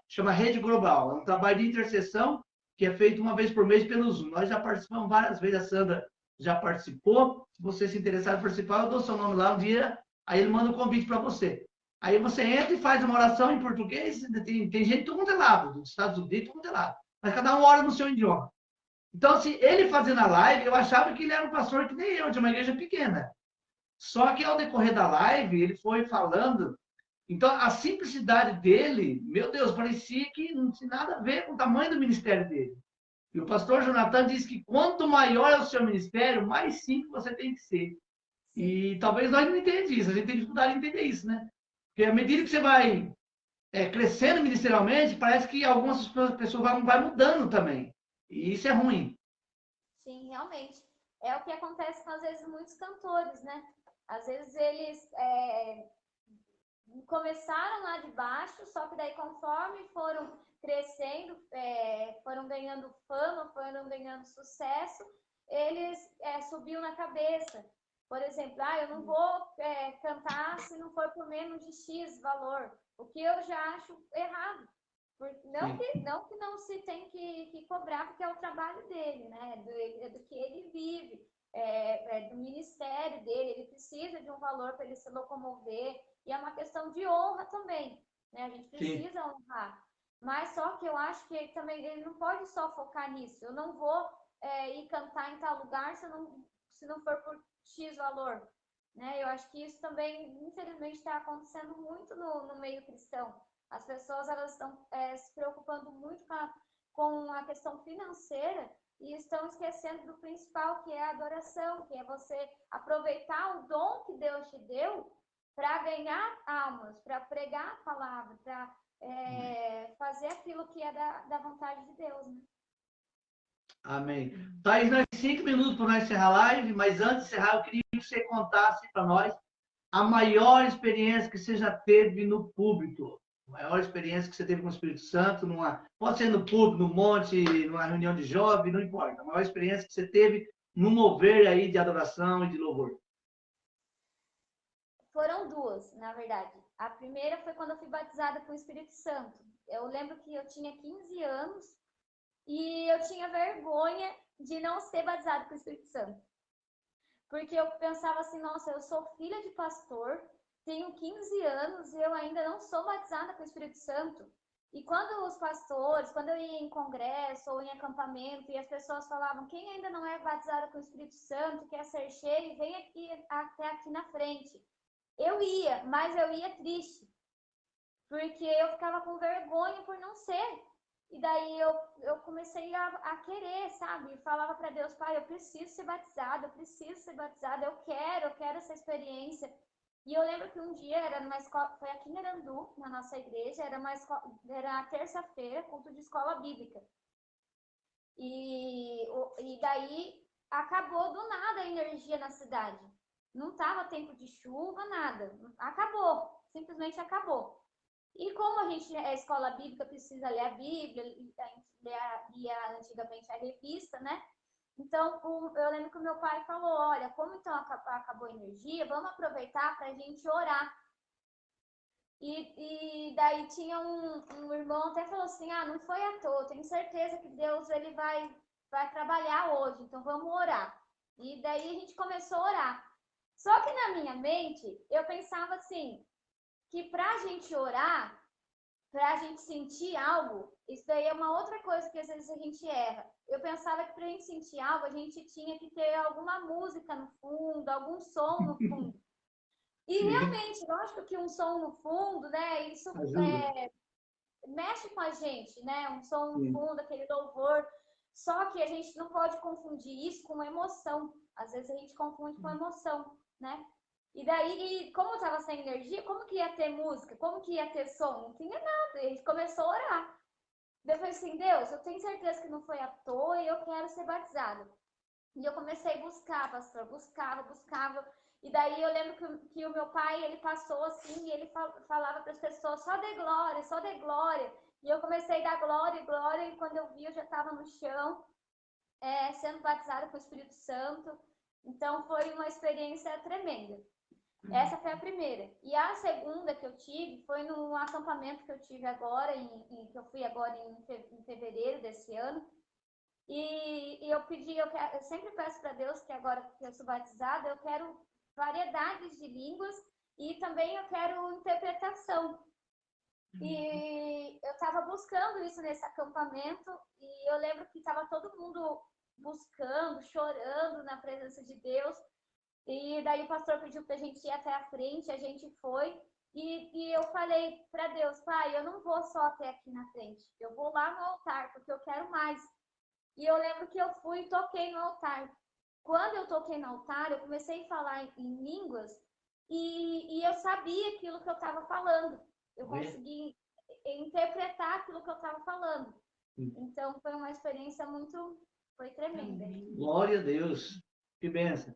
chama Rede Global. É um trabalho de intercessão que é feito uma vez por mês pelo Zoom. Nós já participamos várias vezes, a Sandra já participou. Se você se interessar em participar, eu dou seu nome lá um dia, aí ele manda um convite para você. Aí você entra e faz uma oração em português, tem gente de todo mundo é lado, dos Estados Unidos, todo mundo é lado. Mas cada um ora no seu idioma. Então, assim, ele fazendo a live, eu achava que ele era um pastor que nem eu, de uma igreja pequena. Só que ao decorrer da live, ele foi falando. Então, a simplicidade dele, meu Deus, parecia que não tinha nada a ver com o tamanho do ministério dele. E o pastor Jonathan disse que quanto maior é o seu ministério, mais simples você tem que ser. E talvez nós não entendamos isso, a gente tem dificuldade de entender isso, né? Porque à medida que você vai crescendo ministerialmente, parece que algumas pessoas vai mudando também. E isso é ruim. Sim, realmente. É o que acontece com, às vezes, muitos cantores, né? Às vezes eles começaram lá de baixo, só que daí conforme foram crescendo, foram ganhando fama, foram ganhando sucesso, eles subiu na cabeça. Por exemplo, eu não vou cantar se não for por menos de X valor, o que eu já acho errado. Não que não se tem que cobrar, porque é o trabalho dele, né? Do que ele vive, do ministério dele, ele precisa de um valor para ele se locomover, e é uma questão de honra também, né? A gente precisa honrar. Mas só que eu acho que ele não pode só focar nisso. Eu não vou ir cantar em tal lugar se não for por X valor, né? Eu acho que isso também, infelizmente, está acontecendo muito no meio cristão. As pessoas elas estão se preocupando muito com a questão financeira e estão esquecendo do principal, que é a adoração, que é você aproveitar o dom que Deus te deu para ganhar almas, para pregar a palavra, para fazer aquilo que é da vontade de Deus, né? Amém. Thaís, nós 5 minutos para nós encerrar a live, mas antes de encerrar, eu queria que você contasse para nós a maior experiência que você já teve no púlpito. A maior experiência que você teve com o Espírito Santo, pode ser no público, no monte, numa reunião de jovens, não importa. A maior experiência que você teve no mover aí de adoração e de louvor. Foram duas, na verdade. A primeira foi quando eu fui batizada com o Espírito Santo. Eu lembro que eu tinha 15 anos e eu tinha vergonha de não ser batizada com o Espírito Santo. Porque eu pensava assim, nossa, eu sou filha de pastor, tenho 15 anos e eu ainda não sou batizada com o Espírito Santo. E quando os pastores, quando eu ia em congresso ou em acampamento e as pessoas falavam, quem ainda não é batizada com o Espírito Santo, quer ser cheio, vem aqui até aqui na frente. Eu ia, mas eu ia triste, porque eu ficava com vergonha por não ser. E daí eu comecei a querer, sabe? Falava para Deus, pai, eu preciso ser batizada, eu quero essa experiência. E eu lembro que um dia era numa escola, foi aqui em Arandu, na nossa igreja, era terça-feira, culto de escola bíblica. E daí acabou do nada a energia na cidade. Não estava tempo de chuva, nada. Acabou, simplesmente acabou. E como a gente é escola bíblica, precisa ler a Bíblia, a gente lia antigamente a revista, né? Então, eu lembro que o meu pai falou, olha, como então acabou a energia, vamos aproveitar para a gente orar. E daí tinha um irmão até falou assim, não foi à toa, tenho certeza que Deus ele vai trabalhar hoje, então vamos orar. E daí a gente começou a orar. Só que na minha mente, eu pensava assim, que para a gente orar, para a gente sentir algo, isso daí é uma outra coisa que às vezes a gente erra. Eu pensava que para a gente sentir algo, a gente tinha que ter alguma música no fundo, algum som no fundo. E realmente, lógico que um som no fundo, né, isso mexe com a gente, né, um som no fundo, aquele louvor. Só que a gente não pode confundir isso com emoção. Às vezes a gente confunde com emoção, né? E daí, como eu estava sem energia, como que ia ter música? Como que ia ter som? Não tinha nada. E a gente começou a orar. Depois assim, Deus, eu tenho certeza que não foi à toa e eu quero ser batizada. E eu comecei a buscar, pastor, buscava. E daí eu lembro que o meu pai, ele passou assim, e ele falava para as pessoas, só dê glória, só dê glória. E eu comecei a dar glória, e quando eu vi, eu já estava no chão, sendo batizada com o Espírito Santo. Então, foi uma experiência tremenda. Essa foi a primeira. E a segunda que eu tive foi no acampamento que eu tive agora, que eu fui agora em fevereiro desse ano. E eu sempre peço para Deus que agora que eu sou batizada, eu quero variedades de línguas e também eu quero interpretação. E eu estava buscando isso nesse acampamento e eu lembro que estava todo mundo buscando, chorando na presença de Deus. E daí o pastor pediu para a gente ir até a frente, a gente foi. E eu falei para Deus, pai, eu não vou só até aqui na frente, eu vou lá no altar, porque eu quero mais. E eu lembro que eu fui e toquei no altar. Quando eu toquei no altar, eu comecei a falar em línguas e eu sabia aquilo que eu estava falando. Eu consegui interpretar aquilo que eu estava falando. Então, foi uma experiência foi tremenda. Glória a Deus. Que bênção.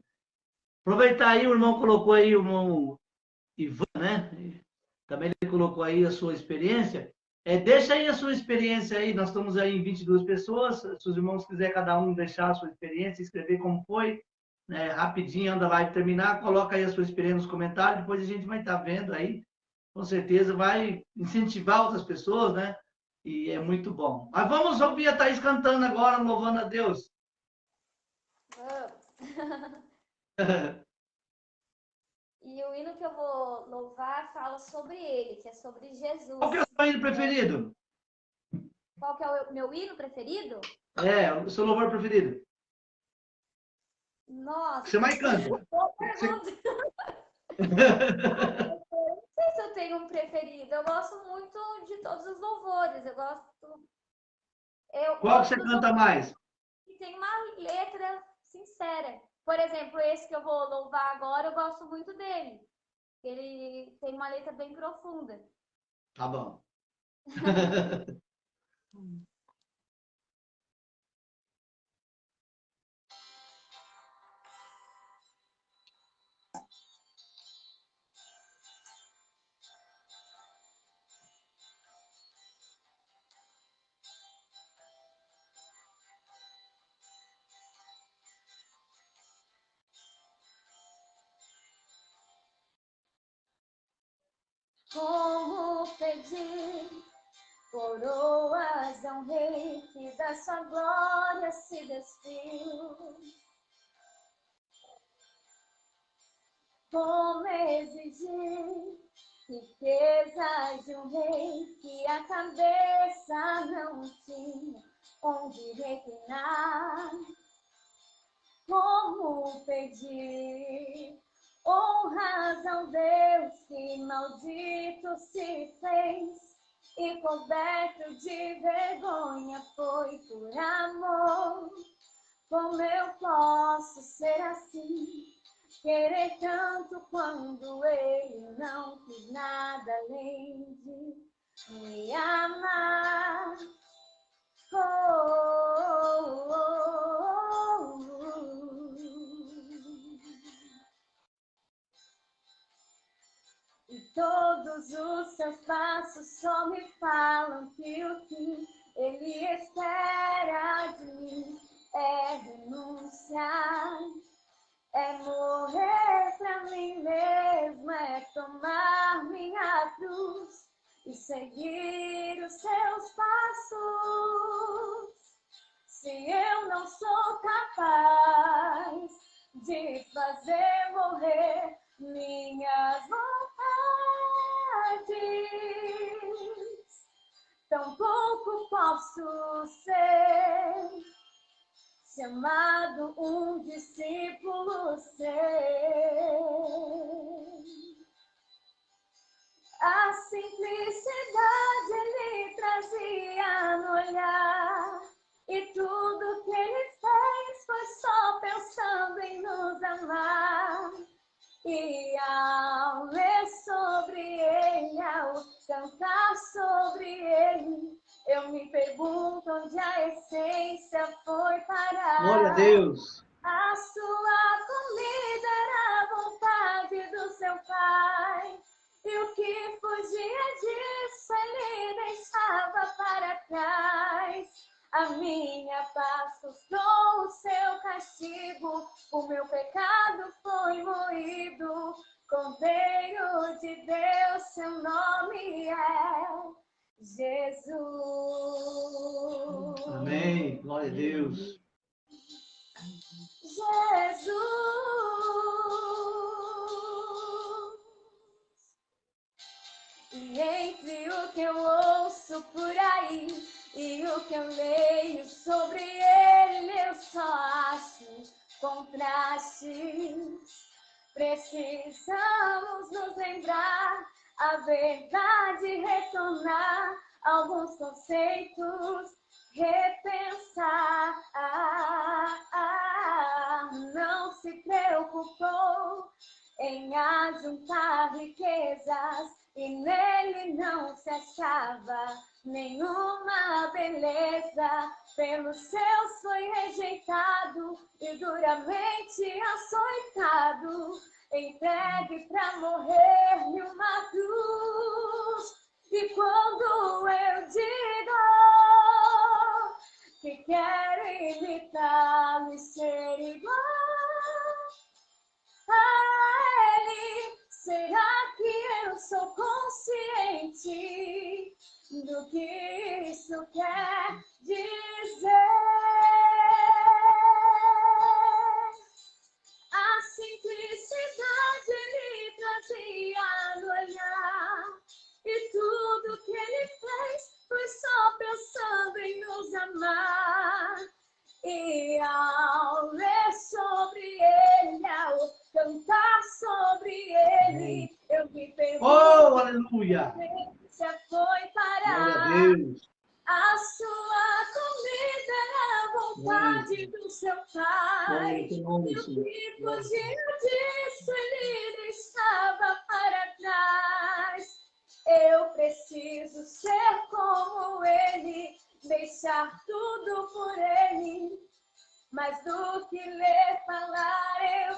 Aproveitar aí, o irmão colocou aí, o irmão Ivan, né? Também ele colocou aí a sua experiência. Deixa aí a sua experiência aí, nós estamos aí em 22 pessoas, se os irmãos quiserem cada um deixar a sua experiência, escrever como foi, né? Rapidinho, anda lá e terminar, coloca aí a sua experiência nos comentários, depois a gente vai estar vendo aí, com certeza vai incentivar outras pessoas, né? E é muito bom. Mas vamos ouvir a Thaís cantando agora, louvando a Deus. E o hino que eu vou louvar fala sobre ele, que é sobre Jesus. Qual que é o seu hino preferido? Qual que é o meu hino preferido? O seu louvor preferido. Nossa. Você mais canta. Não sei se eu tenho um preferido. Eu gosto muito de todos os louvores. Qual que você canta mais? Que tem uma letra sincera. Por exemplo, esse que eu vou louvar agora, eu gosto muito dele. Ele tem uma letra bem profunda. Tá bom. pedir coroas a um rei que da sua glória se despiu. Como exigir riquezas de um rei que a cabeça não tinha onde reclinar? Como pedir honras a um Deus que maldito se fez e coberto de vergonha foi por amor? Como eu posso ser assim, querer tanto quando ele não quis nada além de me amar? Oh, oh, oh, oh. E todos os seus passos só me falam que o que ele espera de mim é renunciar, é morrer pra mim mesmo, é tomar minha cruz e seguir os seus passos. Se eu não sou capaz de fazer morrer minhas vontades, tampouco posso ser chamado um discípulo seu. A simplicidade ele trazia no olhar, e tudo que ele fez foi só pensando em nos amar. E ao ler sobre ele, ao cantar sobre ele, eu me pergunto onde a essência foi parar. Glória a Deus. A sua comida era a vontade do seu pai, e o que fugia disso ele deixava para trás. A minha paz custou o seu castigo, o meu pecado foi moído. Cordeiro de Deus, seu nome é Jesus. Amém. Glória a Deus. Jesus. E entre o que eu ouço por aí e o que eu leio sobre ele, eu só acho contrastes. Precisamos nos lembrar a verdade, retornar alguns conceitos, repensar. Não se preocupou em ajuntar riquezas e nele não se achava nenhuma beleza. Pelos seus foi rejeitado e duramente açoitado, entregue para morrer em uma cruz. E quando eu digo que quero imitá-lo e ser igual a ele, será que eu sou consciente do que isso quer dizer? A simplicidade ele trazia no olhar, e tudo que ele fez foi só pensando em nos amar. E ao ler sobre ele, ao cantar sobre ele, eu me pergunto, Oh, aleluia! Se foi parar. Glória a Deus. A sua comida era a vontade do seu pai. E o que fugia disso ele deixava para trás. Eu preciso ser como ele, deixar tudo por ele. Mais do que ler, falar, eu